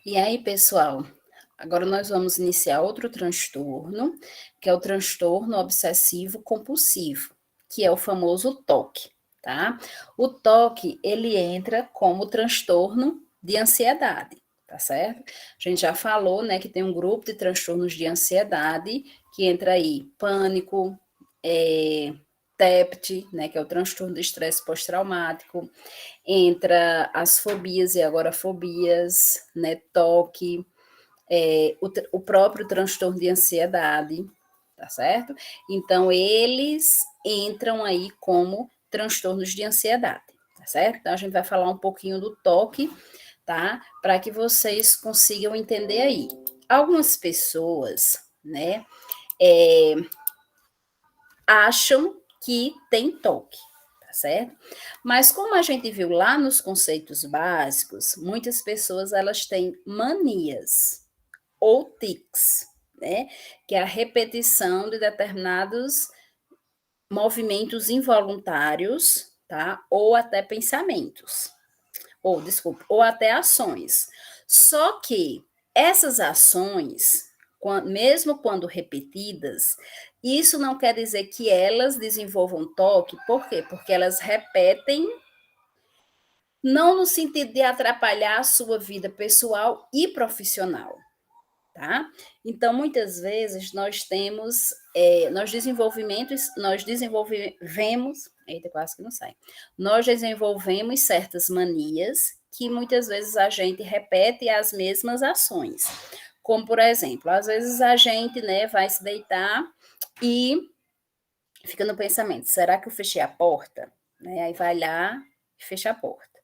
E aí, pessoal, agora nós vamos iniciar outro transtorno, que é o transtorno obsessivo compulsivo, que é o famoso TOC, tá? O TOC, ele entra como transtorno de ansiedade, tá certo? A gente já falou, né, que tem um grupo de transtornos de ansiedade, que entra aí pânico, TEPT, né, que é o transtorno de estresse pós-traumático, entra as fobias e agorafobias, né, TOC, o próprio transtorno de ansiedade, tá certo? Então, eles entram aí como transtornos de ansiedade, tá certo? Então, a gente vai falar um pouquinho do TOC, tá? Para que vocês consigam entender aí. Algumas pessoas, né, acham que tem TOC, tá certo? Mas como a gente viu lá nos conceitos básicos, muitas pessoas elas têm manias ou tics, né? Que é a repetição de determinados movimentos involuntários, tá? Ou até pensamentos, ou desculpa, ou até ações. Só que essas ações, mesmo quando repetidas, isso não quer dizer que elas desenvolvam toque, por quê? Porque elas repetem, não no sentido de atrapalhar a sua vida pessoal e profissional, tá? Então, muitas vezes nós temos, nós desenvolvemos, eita, quase que não sai, nós desenvolvemos certas manias que muitas vezes a gente repete as mesmas ações. Como, por exemplo, às vezes a gente, né, vai se deitar e fica no pensamento, será que eu fechei a porta? Né? Aí vai lá e fecha a porta,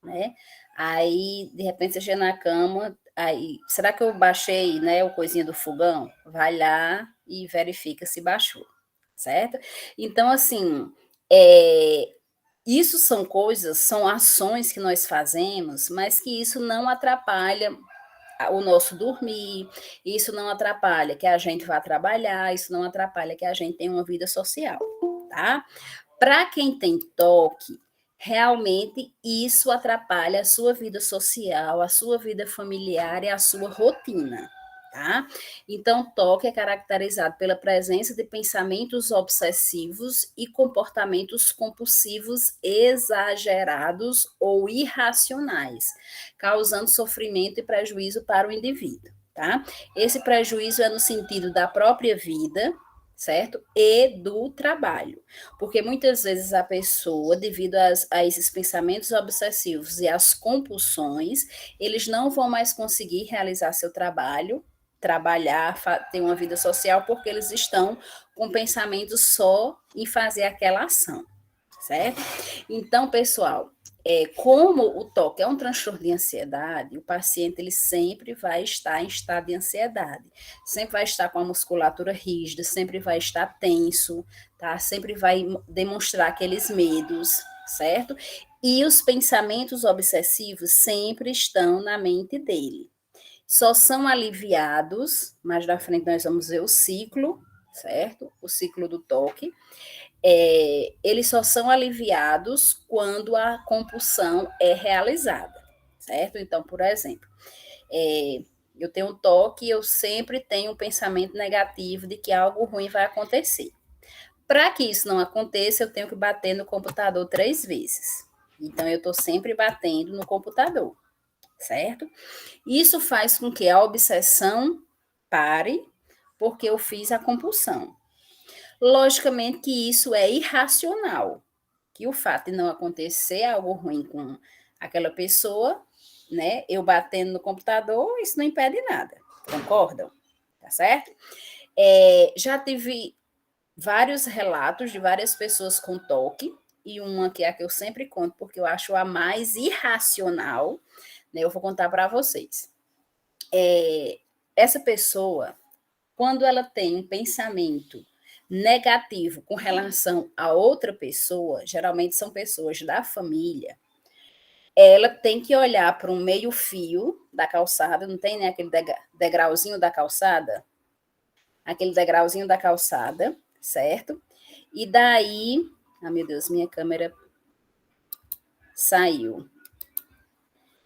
né? Aí, de repente, você chega na cama, aí, será que eu baixei, né, o coisinha do fogão? Vai lá e verifica se baixou, certo? Então, assim, isso são coisas, são ações que nós fazemos, mas que isso não atrapalha o nosso dormir, isso não atrapalha que a gente vá trabalhar, isso não atrapalha que a gente tenha uma vida social, tá? Para quem tem toque, realmente isso atrapalha a sua vida social, a sua vida familiar e a sua rotina, tá? Então, toque é caracterizado pela presença de pensamentos obsessivos e comportamentos compulsivos exagerados ou irracionais, causando sofrimento e prejuízo para o indivíduo, tá? Esse prejuízo é no sentido da própria vida, certo? E do trabalho. Porque muitas vezes a pessoa, devido a esses pensamentos obsessivos e às compulsões, eles não vão mais conseguir realizar seu trabalho, trabalhar, ter uma vida social, porque eles estão com pensamento só em fazer aquela ação, certo? Então, pessoal, como o TOC é um transtorno de ansiedade, o paciente ele sempre vai estar em estado de ansiedade, sempre vai estar com a musculatura rígida, sempre vai estar tenso, tá? Sempre vai demonstrar aqueles medos, certo? E os pensamentos obsessivos sempre estão na mente dele. Só são aliviados, mais da frente nós vamos ver o ciclo, certo? O ciclo do TOC. Eles só são aliviados quando a compulsão é realizada, certo? Então, por exemplo, eu tenho um toque, eu sempre tenho um pensamento negativo de que algo ruim vai acontecer. Para que isso não aconteça, eu tenho que bater no computador 3 vezes. Então, eu estou sempre batendo no computador, certo? Isso faz com que a obsessão pare, porque eu fiz a compulsão. Logicamente que isso é irracional, que o fato de não acontecer algo ruim com aquela pessoa, né? Eu batendo no computador, isso não impede nada, concordam? Tá certo? Já tive vários relatos de várias pessoas com toque, e uma que é a que eu sempre conto, porque eu acho a mais irracional, né? Eu vou contar para vocês. Essa pessoa, quando ela tem um pensamento negativo com relação a outra pessoa, geralmente são pessoas da família, ela tem que olhar para um meio-fio da calçada, não tem, né, aquele degrauzinho da calçada? Aquele degrauzinho da calçada, certo? E daí, meu Deus, minha câmera saiu.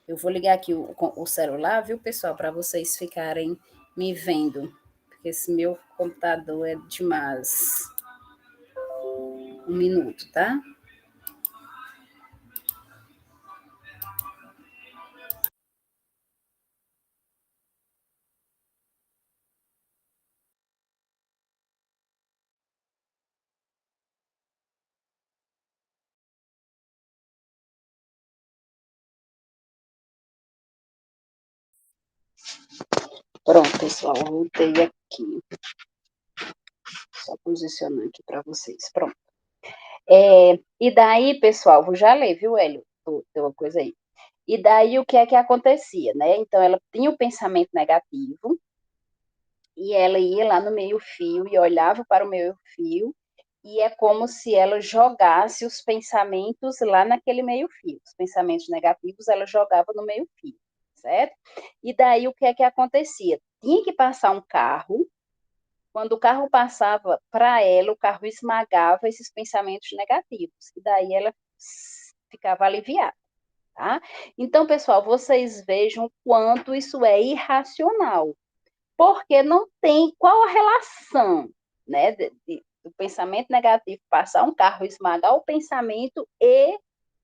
Eu vou ligar aqui o celular, viu, pessoal, para vocês ficarem me vendo, porque esse meu computador é demais. Um minuto, tá? Pronto, pessoal, voltei aqui. Só posicionar aqui para vocês. Pronto. E daí, pessoal, vou já ler, viu, Hélio? Tem uma coisa aí. E daí, o que é que acontecia, né? Então, ela tinha o pensamento negativo e ela ia lá no meio-fio e olhava para o meio-fio e é como se ela jogasse os pensamentos lá naquele meio-fio. Os pensamentos negativos ela jogava no meio-fio, certo? E daí, o que é que acontecia? Tinha que passar um carro. Quando o carro passava para ela, o carro esmagava esses pensamentos negativos. E daí ela ficava aliviada, tá? Então, pessoal, vocês vejam o quanto isso é irracional. Porque não tem qual a relação, né, do pensamento negativo passar um carro esmagar o pensamento e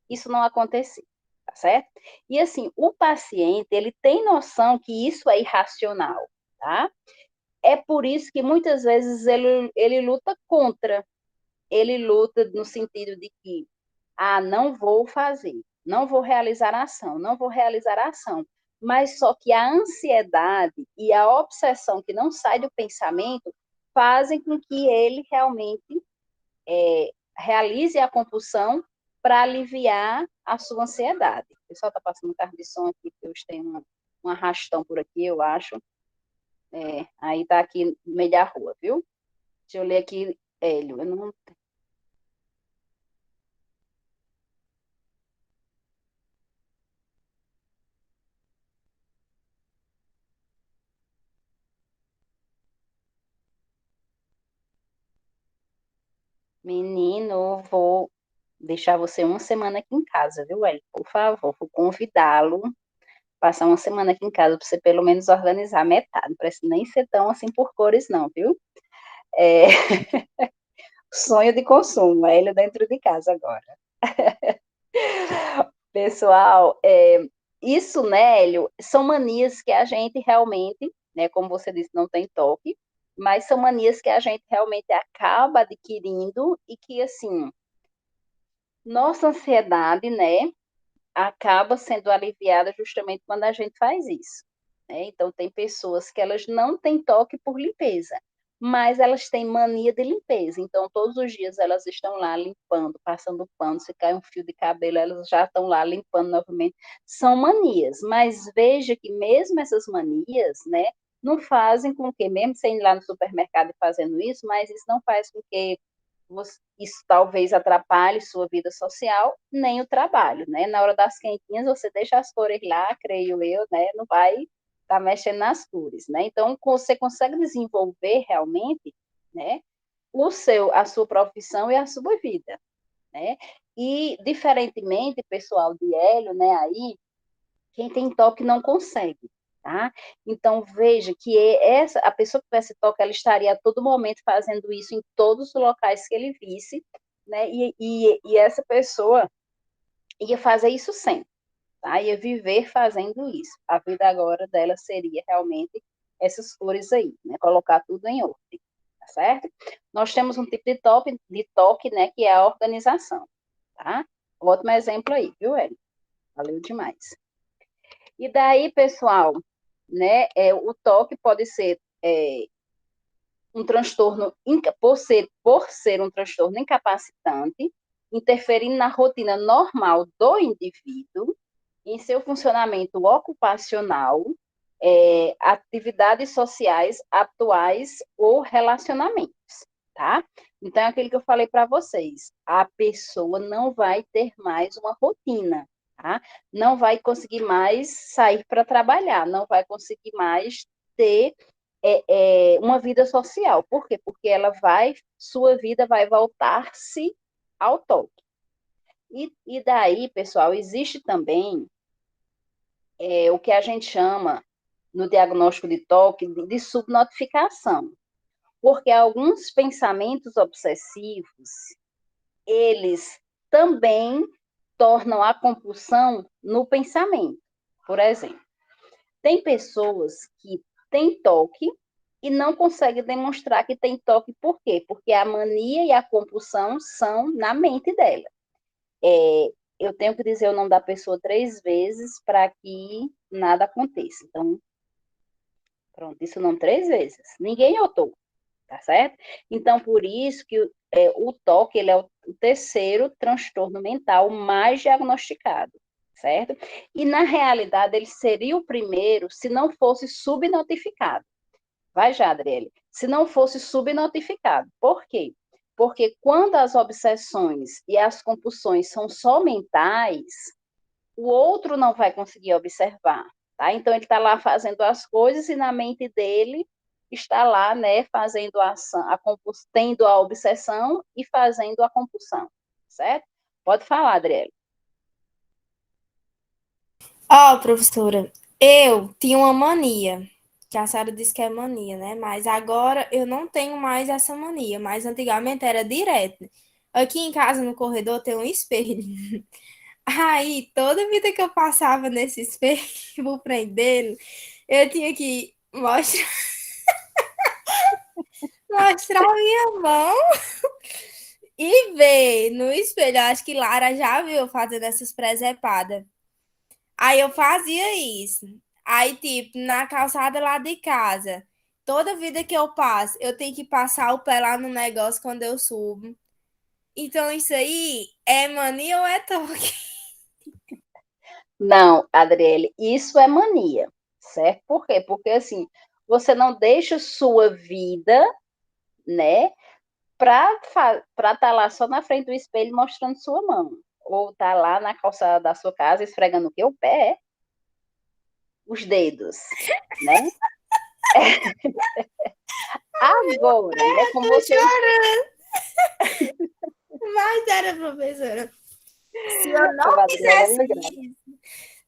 isso não acontecer, tá certo? E assim, o paciente, ele tem noção que isso é irracional, tá? É por isso que muitas vezes ele luta contra. Ele luta no sentido de que, não vou fazer, não vou realizar a ação, não vou realizar a ação. Mas só que a ansiedade e a obsessão que não sai do pensamento fazem com que ele realmente realize a compulsão para aliviar a sua ansiedade. O pessoal está passando um carro de som aqui, porque hoje tem um arrastão por aqui, eu acho. Aí tá aqui no meio da rua, viu? Deixa eu ler aqui, Hélio. Eu não... Menino, vou deixar você uma semana aqui em casa, viu, Hélio? Por favor, vou convidá-lo passar uma semana aqui em casa para você pelo menos organizar metade. Não precisa nem ser tão assim por cores, não, viu? É... Sonho de consumo, Hélio dentro de casa agora. Pessoal, isso, né, Hélio, são manias que a gente realmente, né, como você disse, não tem toque, mas são manias que a gente realmente acaba adquirindo e que, assim, nossa ansiedade, né, acaba sendo aliviada justamente quando a gente faz isso, né? Então, tem pessoas que elas não têm toque por limpeza, mas elas têm mania de limpeza. Então, todos os dias elas estão lá limpando, passando pano, se cai um fio de cabelo, elas já estão lá limpando novamente. São manias, mas veja que mesmo essas manias, né, não fazem com que, mesmo sem ir lá no supermercado e fazendo isso, mas isso não faz com que isso talvez atrapalhe sua vida social, nem o trabalho, né? Na hora das quentinhas, você deixa as cores lá, creio eu, né? Não vai estar mexendo nas cores, né? Então, você consegue desenvolver realmente, né? A sua profissão e a sua vida, né? E, diferentemente, pessoal de Hélio, né, aí, quem tem toque não consegue, tá? Então, veja que a pessoa que tivesse toque, ela estaria a todo momento fazendo isso em todos os locais que ele visse, né? E essa pessoa ia fazer isso sempre, tá? Ia viver fazendo isso. A vida agora dela seria realmente essas cores aí, né? Colocar tudo em ordem, tá certo? Nós temos um tipo de toque, né? Que é a organização, tá? Ótimo exemplo aí, viu, Ellen? Valeu demais. E daí, pessoal, né, o toque pode ser um transtorno, por ser um transtorno incapacitante, interferindo na rotina normal do indivíduo, em seu funcionamento ocupacional, atividades sociais atuais ou relacionamentos, tá? Então, é aquilo que eu falei para vocês, a pessoa não vai ter mais uma rotina, tá? Não vai conseguir mais sair para trabalhar, não vai conseguir mais ter uma vida social. Por quê? Porque sua vida vai voltar-se ao toque. E daí, pessoal, existe também é o que a gente chama, no diagnóstico de toque, de subnotificação. Porque alguns pensamentos obsessivos, eles também tornam a compulsão no pensamento. Por exemplo, tem pessoas que têm toque e não conseguem demonstrar que tem toque. Por quê? Porque a mania e a compulsão são na mente dela. Eu tenho que dizer o nome da pessoa 3 vezes para que nada aconteça. Então, pronto, disse o nome 3 vezes. Ninguém notou, tá certo? Então, por isso que o toque ele é o terceiro transtorno mental mais diagnosticado, certo? E, na realidade, ele seria o primeiro se não fosse subnotificado. Vai já, Adriele. Se não fosse subnotificado. Por quê? Porque quando as obsessões e as compulsões são só mentais, o outro não vai conseguir observar, tá? Então ele está lá fazendo as coisas e na mente dele está lá, né, fazendo a ação, tendo a obsessão e fazendo a compulsão, certo? Pode falar, Adriele. Ó, professora, eu tinha uma mania, que a senhora disse que é mania, né? Mas agora eu não tenho mais essa mania, mas antigamente era direto. Aqui em casa, no corredor, tem um espelho. Aí, toda vida que eu passava nesse espelho, por frente dele, eu tinha que mostrar a minha mão e ver no espelho. Eu acho que Lara já viu eu fazendo essas presepadas. Aí eu fazia isso. Aí, tipo, na calçada lá de casa, toda vida que eu passo, eu tenho que passar o pé lá no negócio quando eu subo. Então, isso aí é mania ou é toque? Não, Adriele, isso é mania, certo? Por quê? Porque assim, você não deixa sua vida, né, para estar lá só na frente do espelho mostrando sua mão. Ou tá lá na calçada da sua casa esfregando o quê? O pé, os dedos, né? Agora, né? Como Tô você. chorando. Mas era, professora. Se eu Ô, não Adriana, é fizesse lembrado. isso,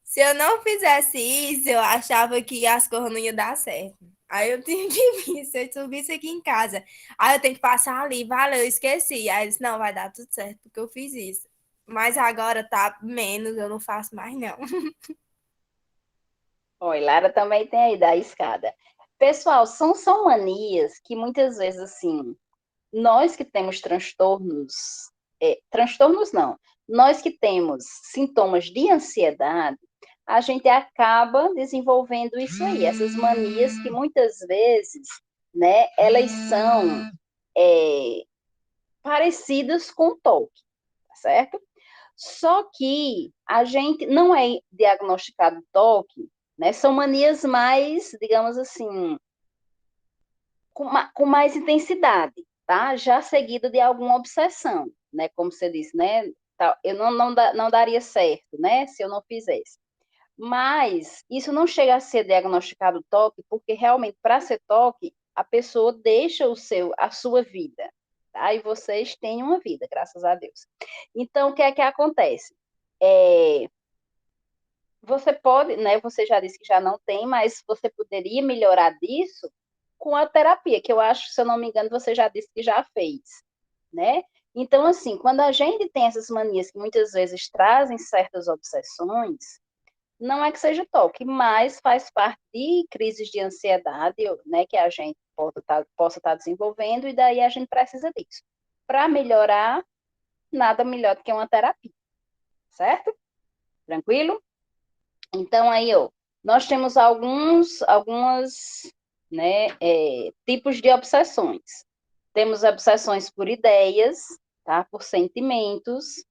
se eu não fizesse isso, eu achava que as coisas não iam dar certo. Aí eu tinha que vir, se eu subisse aqui em casa, aí eu tenho que passar ali, valeu, eu esqueci. Aí eu disse, não, vai dar tudo certo, porque eu fiz isso. Mas agora tá menos, eu não faço mais, não. Olha, Lara também tem aí da escada. Pessoal, são manias que muitas vezes, assim, nós que temos transtornos, transtornos não, nós que temos sintomas de ansiedade, a gente acaba desenvolvendo isso aí, essas manias que muitas vezes, né, elas são é, parecidas com o toque, tá certo? Só que a gente não é diagnosticado toque, né? São manias mais, digamos assim, com mais intensidade, tá? Já seguido de alguma obsessão, né? Como você disse, né? Eu não daria certo, né? Se eu não fizesse. Mas isso não chega a ser diagnosticado toque, porque realmente, para ser toque, a pessoa deixa a sua vida, tá? E vocês têm uma vida, graças a Deus. Então, o que é que acontece? É, você pode, né? Você já disse que já não tem, mas você poderia melhorar disso com a terapia, que eu acho, se eu não me engano, você já disse que já fez, né? Então, assim, quando a gente tem essas manias que muitas vezes trazem certas obsessões, não é que seja toque, mas faz parte de crises de ansiedade, né, que a gente possa estar desenvolvendo, e daí a gente precisa disso. Para melhorar, nada melhor do que uma terapia, certo? Tranquilo? Então, aí, ó, nós temos algumas, né, tipos de obsessões. Temos obsessões por ideias, tá? Por sentimentos.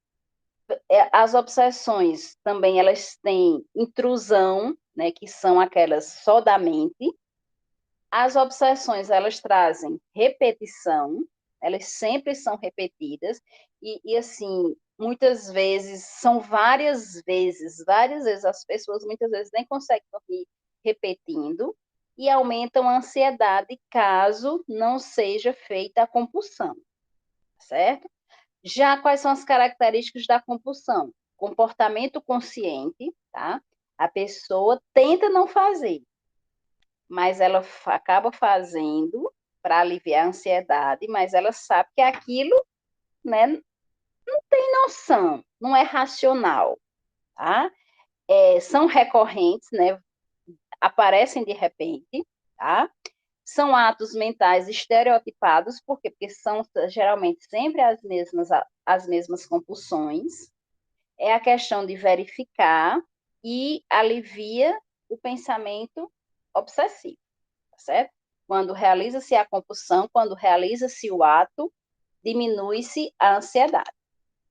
As obsessões também, elas têm intrusão, né, que são aquelas só da mente. As obsessões, elas trazem repetição, elas sempre são repetidas, assim, muitas vezes, são várias vezes, as pessoas muitas vezes nem conseguem dormir repetindo, e aumentam a ansiedade caso não seja feita a compulsão, certo? Já quais são as características da compulsão? Comportamento consciente, tá? A pessoa tenta não fazer, mas ela acaba fazendo para aliviar a ansiedade, mas ela sabe que aquilo, né, não tem noção, não é racional, tá? São recorrentes, né? Aparecem de repente, tá? São atos mentais estereotipados, por quê? Porque são geralmente sempre as mesmas compulsões. É a questão de verificar e alivia o pensamento obsessivo, tá certo? Quando realiza-se a compulsão, quando realiza-se o ato, diminui-se a ansiedade,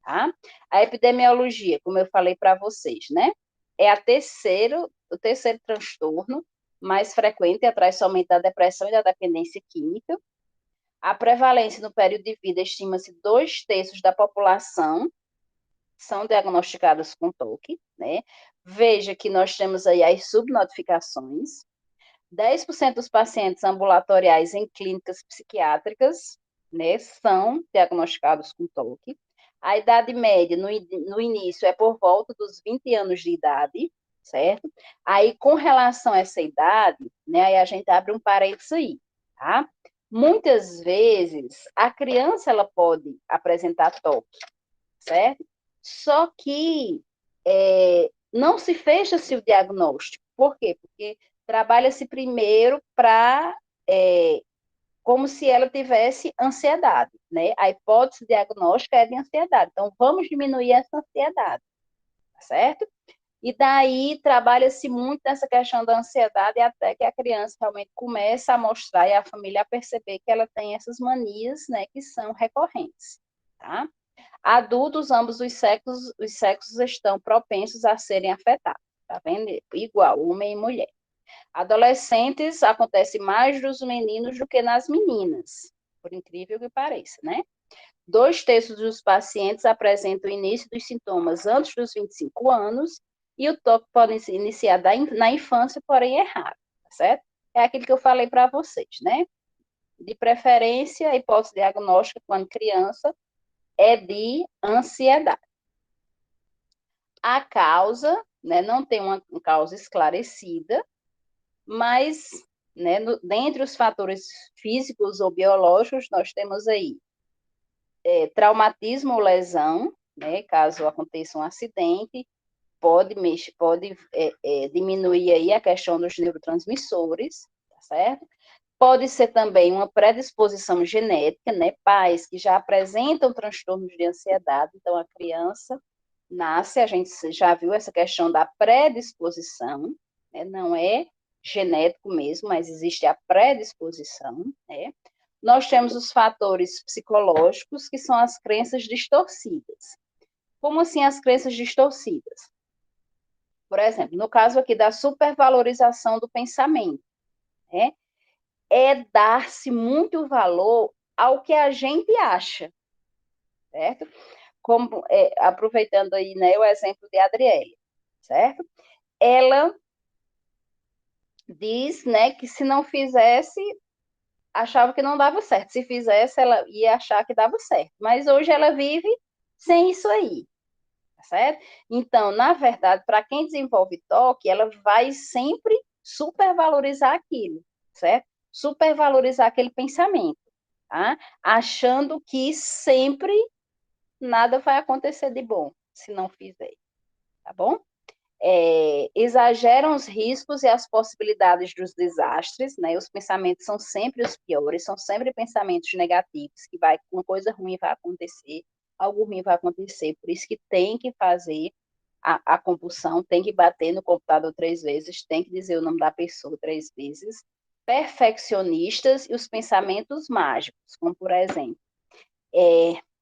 tá? A epidemiologia, como eu falei para vocês, né? É o terceiro transtorno mais frequente, atrás somente da depressão e da dependência química. A prevalência no período de vida estima-se 2/3 da população são diagnosticadas com TOC, né? Veja que nós temos aí as subnotificações, 10% dos pacientes ambulatoriais em clínicas psiquiátricas, né, são diagnosticados com TOC. A idade média no início é por volta dos 20 anos de idade, certo? Aí, com relação a essa idade, né, aí a gente abre um parênteses aí, tá? Muitas vezes, a criança ela pode apresentar TOC, certo? Só que não se fecha-se o diagnóstico. Por quê? Porque trabalha-se primeiro para como se ela tivesse ansiedade, né? A hipótese diagnóstica é de ansiedade. Então, vamos diminuir essa ansiedade, tá certo? E daí trabalha-se muito nessa questão da ansiedade até que a criança realmente começa a mostrar e a família a perceber que ela tem essas manias, né, que são recorrentes, tá? Adultos, ambos os sexos estão propensos a serem afetados, tá vendo? Igual, homem e mulher. Adolescentes, acontece mais nos meninos do que nas meninas, por incrível que pareça, né? 2/3 dos pacientes apresentam o início dos sintomas antes dos 25 anos e o toque pode se iniciar na infância, porém é raro, tá certo? É aquilo que eu falei para vocês, né? De preferência, a hipótese diagnóstica quando criança é de ansiedade. A causa, né, não tem uma causa esclarecida, mas, né, dentre os fatores físicos ou biológicos, nós temos aí traumatismo ou lesão, né, caso aconteça um acidente, pode diminuir aí a questão dos neurotransmissores, tá certo? Pode ser também uma predisposição genética, né, pais que já apresentam transtornos de ansiedade, então a criança nasce, a gente já viu essa questão da predisposição, né, não é genético mesmo, mas existe a predisposição, né? Nós temos os fatores psicológicos, que são as crenças distorcidas. Como assim as crenças distorcidas? Por exemplo, no caso aqui da supervalorização do pensamento, né? É dar-se muito valor ao que a gente acha, certo? Como, aproveitando aí, né, o exemplo de Adriele, certo? Ela diz, né, que se não fizesse, achava que não dava certo. Se fizesse, ela ia achar que dava certo. Mas hoje ela vive sem isso aí, tá certo? Então, na verdade, para quem desenvolve toque, ela vai sempre supervalorizar aquilo, certo? Supervalorizar aquele pensamento, tá? Achando que sempre nada vai acontecer de bom se não fizer, tá bom? Exageram os riscos e as possibilidades dos desastres, né? Os pensamentos são sempre os piores, são sempre pensamentos negativos, que uma coisa ruim vai acontecer, algo ruim vai acontecer, por isso que tem que fazer a compulsão, tem que bater no computador 3 vezes, tem que dizer o nome da pessoa 3 vezes. Perfeccionistas e os pensamentos mágicos, como por exemplo,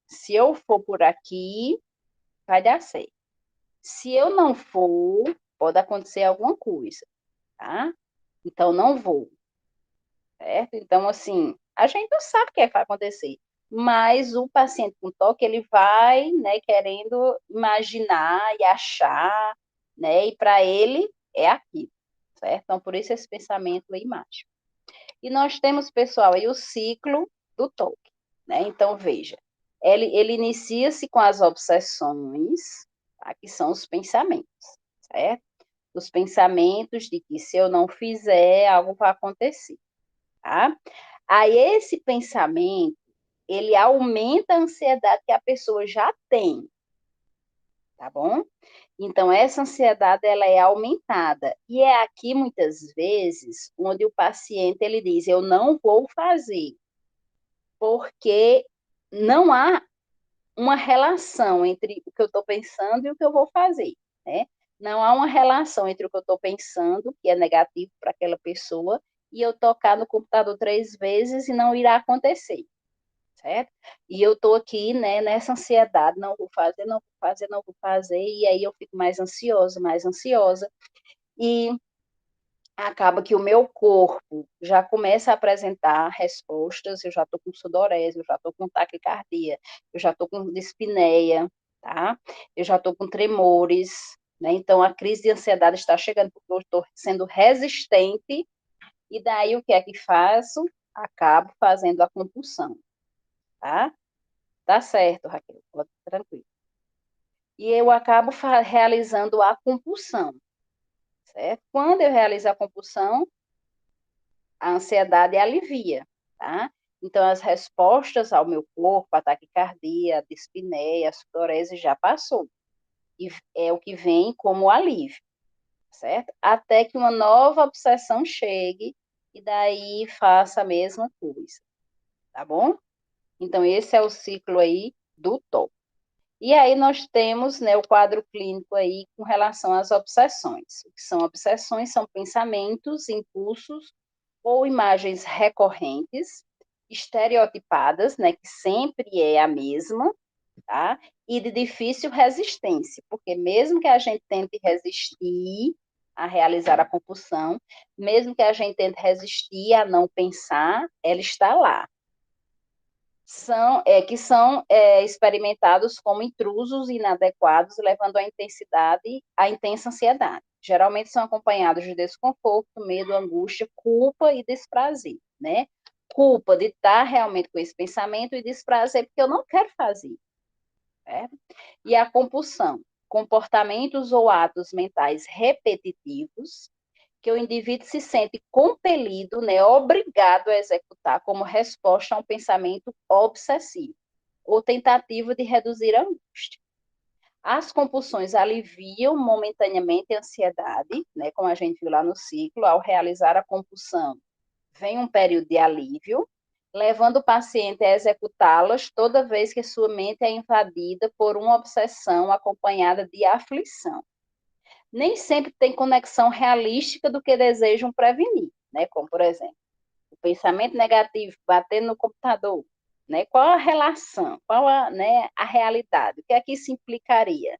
se eu for por aqui, vai dar certo. Se eu não for, pode acontecer alguma coisa, tá? Então, não vou, certo? Então, assim, a gente não sabe o que é que vai acontecer, mas o paciente com toque, ele vai, né, querendo imaginar e achar, né, e para ele é aquilo, certo? Então, por isso esse pensamento aí mágico. E nós temos, pessoal, aí o ciclo do toque, né? Então, veja, ele inicia-se com as obsessões, tá? Que são os pensamentos, certo? Os pensamentos de que se eu não fizer, algo vai acontecer, tá? Aí esse pensamento, ele aumenta a ansiedade que a pessoa já tem, tá bom? Então, essa ansiedade, ela é aumentada. E é aqui, muitas vezes, onde o paciente, ele diz, eu não vou fazer, porque não há uma relação entre o que eu estou pensando e o que eu vou fazer, né? Não há uma relação entre o que eu estou pensando, que é negativo para aquela pessoa, e eu tocar no computador 3 vezes e não irá acontecer, certo? E eu estou aqui, né, nessa ansiedade, não vou fazer, não vou fazer, não vou fazer, e aí eu fico mais ansiosa, e acaba que o meu corpo já começa a apresentar respostas, eu já estou com sudorese, eu já estou com taquicardia, eu já estou com dispneia, tá? Eu já estou com tremores, né? Então a crise de ansiedade está chegando porque eu estou sendo resistente, e daí o que é que faço? Acabo fazendo a compulsão, tá? Tá certo, Raquel, pode ficar tranquilo. E eu acabo realizando a compulsão, certo? Quando eu realizo a compulsão, a ansiedade alivia, tá? Então, as respostas ao meu corpo, a taquicardia, a dispneia, a sudorese já passou. E é o que vem como alívio, certo? Até que uma nova obsessão chegue e daí faça a mesma coisa, tá bom? Então, esse é o ciclo aí do TOP. E aí nós temos, né, o quadro clínico aí com relação às obsessões. O que são obsessões? São pensamentos, impulsos ou imagens recorrentes, estereotipadas, né, que sempre é a mesma, tá? E de difícil resistência, porque mesmo que a gente tente resistir a realizar a compulsão, mesmo que a gente tente resistir a não pensar, ela está lá. Que são experimentados como intrusos inadequados, levando à intensa ansiedade. Geralmente são acompanhados de desconforto, medo, angústia, culpa e desprazer, né? Culpa de estar realmente com esse pensamento e desprazer porque eu não quero fazer, certo? E a compulsão, comportamentos ou atos mentais repetitivos que o indivíduo se sente compelido, né, obrigado a executar como resposta a um pensamento obsessivo ou tentativa de reduzir a angústia. As compulsões aliviam momentaneamente a ansiedade, né, como a gente viu lá no ciclo, ao realizar a compulsão, vem um período de alívio, levando o paciente a executá-las toda vez que sua mente é invadida por uma obsessão acompanhada de aflição. Nem sempre tem conexão realística do que desejam prevenir, né? Como, por exemplo, o pensamento negativo batendo no computador, né? Qual a relação? Qual a, né, a realidade? O que é que isso implicaria,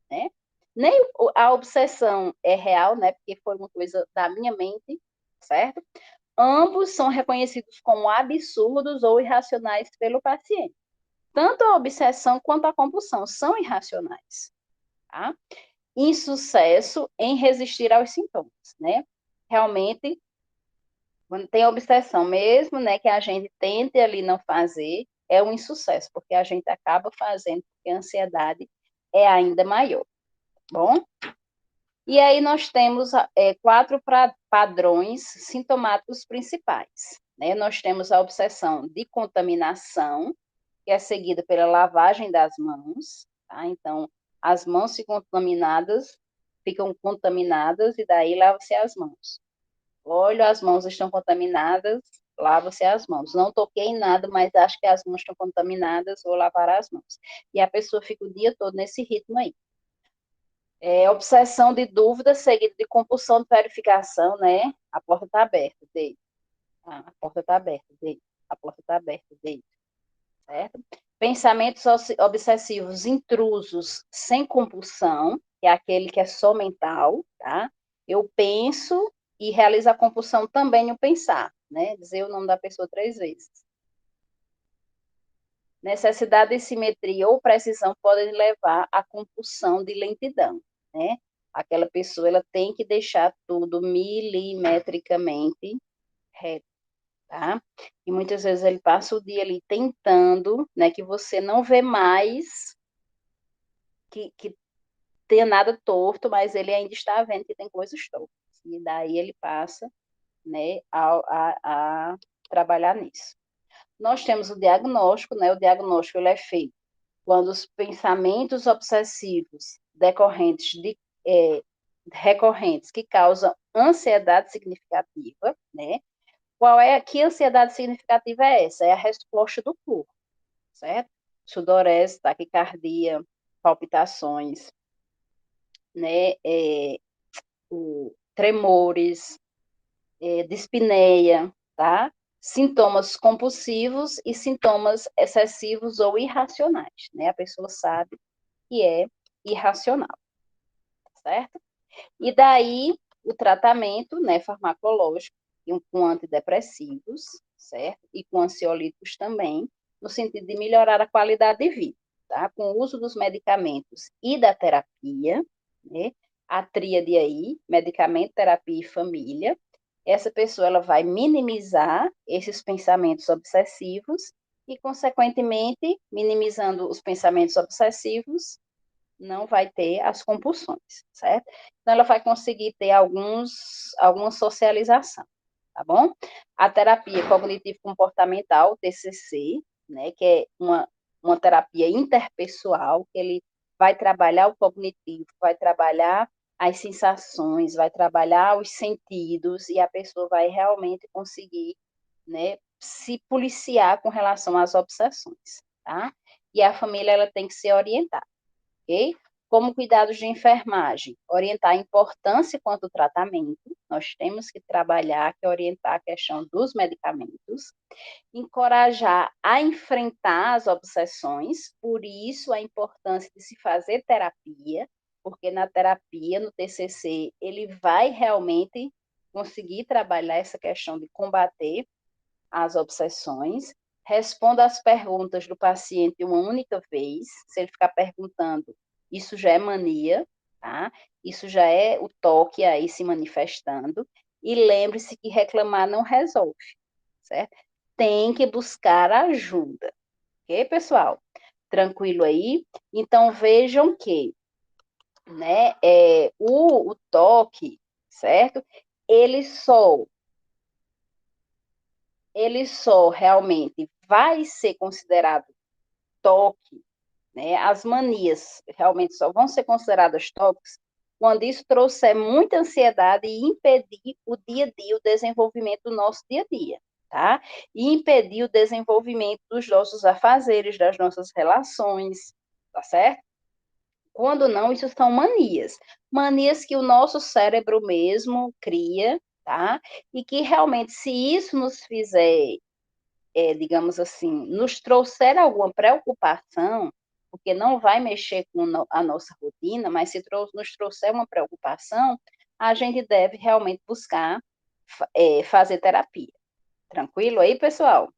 né? Nem a obsessão é real, né? Porque foi uma coisa da minha mente, certo? Ambos são reconhecidos como absurdos ou irracionais pelo paciente. Tanto a obsessão quanto a compulsão são irracionais, tá? Insucesso em resistir aos sintomas, né? Realmente, quando tem obsessão, mesmo, né, que a gente tente ali não fazer, é um insucesso, porque a gente acaba fazendo, porque a ansiedade é ainda maior, bom? E aí nós temos 4 padrões sintomáticos principais, né? Nós temos a obsessão de contaminação, que é seguida pela lavagem das mãos, tá? Então, as mãos ficam contaminadas e daí lava-se as mãos. Olho, as mãos estão contaminadas, lava-se as mãos. Não toquei em nada, mas acho que as mãos estão contaminadas, vou lavar as mãos. E a pessoa fica o dia todo nesse ritmo aí. Obsessão de dúvida seguida de compulsão de verificação, né? A porta está aberta, dele. A porta está aberta, dele. A porta está aberta, dele. Certo? Pensamentos obsessivos intrusos sem compulsão, que é aquele que é só mental, tá? Eu penso e realizo a compulsão também no pensar, né? Dizer o nome da pessoa 3 vezes. Necessidade de simetria ou precisão podem levar à compulsão de lentidão, né? Aquela pessoa, ela tem que deixar tudo milimetricamente reto, tá? E muitas vezes ele passa o dia ali tentando, né, que você não vê mais que tenha nada torto, mas ele ainda está vendo que tem coisas tortas. E daí ele passa, né, a trabalhar nisso. Nós temos o diagnóstico, né? O diagnóstico ele é feito quando os pensamentos obsessivos recorrentes que causam ansiedade significativa, né? Que ansiedade significativa é essa? É a resposta do corpo, certo? Sudorese, taquicardia, palpitações, né? Tremores, dispneia, tá? Sintomas compulsivos e sintomas excessivos ou irracionais, né? A pessoa sabe que é irracional, certo? E daí o tratamento, né, farmacológico, com antidepressivos, certo? E com ansiolíticos também, no sentido de melhorar a qualidade de vida, tá? Com o uso dos medicamentos e da terapia, né? A tríade aí, medicamento, terapia e família. Essa pessoa ela vai minimizar esses pensamentos obsessivos e, consequentemente, minimizando os pensamentos obsessivos, não vai ter as compulsões, certo? Então, ela vai conseguir ter alguma socialização, tá bom? A terapia cognitivo-comportamental, TCC, né, que é uma terapia interpessoal, que ele vai trabalhar o cognitivo, vai trabalhar as sensações, vai trabalhar os sentidos, e a pessoa vai realmente conseguir, né, se policiar com relação às obsessões, tá? E a família, ela tem que ser orientada, ok? Como cuidados de enfermagem, orientar a importância quanto ao tratamento, nós temos que trabalhar, que orientar a questão dos medicamentos, encorajar a enfrentar as obsessões, por isso a importância de se fazer terapia, porque na terapia, no TCC, ele vai realmente conseguir trabalhar essa questão de combater as obsessões, responda às perguntas do paciente uma única vez, se ele ficar perguntando, isso já é mania, tá? Isso já é o toque aí se manifestando, e lembre-se que reclamar não resolve, certo? Tem que buscar ajuda, ok, pessoal? Tranquilo aí? Então, vejam que, né, o toque, certo? Ele só realmente vai ser considerado toque, né? As manias realmente só vão ser consideradas toques quando isso trouxer muita ansiedade e impedir o dia a dia, o desenvolvimento do nosso dia a dia, tá? E impedir o desenvolvimento dos nossos afazeres, das nossas relações, tá certo? Quando não, isso são manias. Manias que o nosso cérebro mesmo cria, tá? E que realmente, se isso nos fizer, digamos assim, nos trouxer alguma preocupação, porque não vai mexer com a nossa rotina, mas se nos trouxer uma preocupação, a gente deve realmente buscar fazer terapia. Tranquilo aí, pessoal?